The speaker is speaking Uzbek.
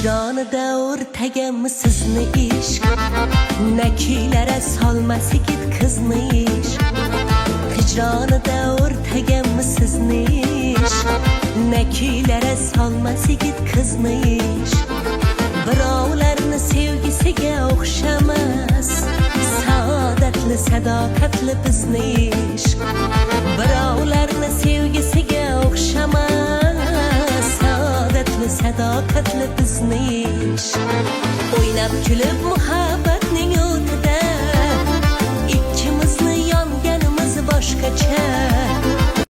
Hicranida o'rtaganmi sizni ishq, nakilara solmasi git qizni ishq. Hicranida o'rtaganmi sizni ishq, nakilara solmasi git qizni ishq. Birovlarni sevgisiga o'xshamas, saodatli sadoqatli bizni ishq. Birovlarni sevgisiga o'xshamas, saodatli sadoqatli bizni ishq. O'ynab kulib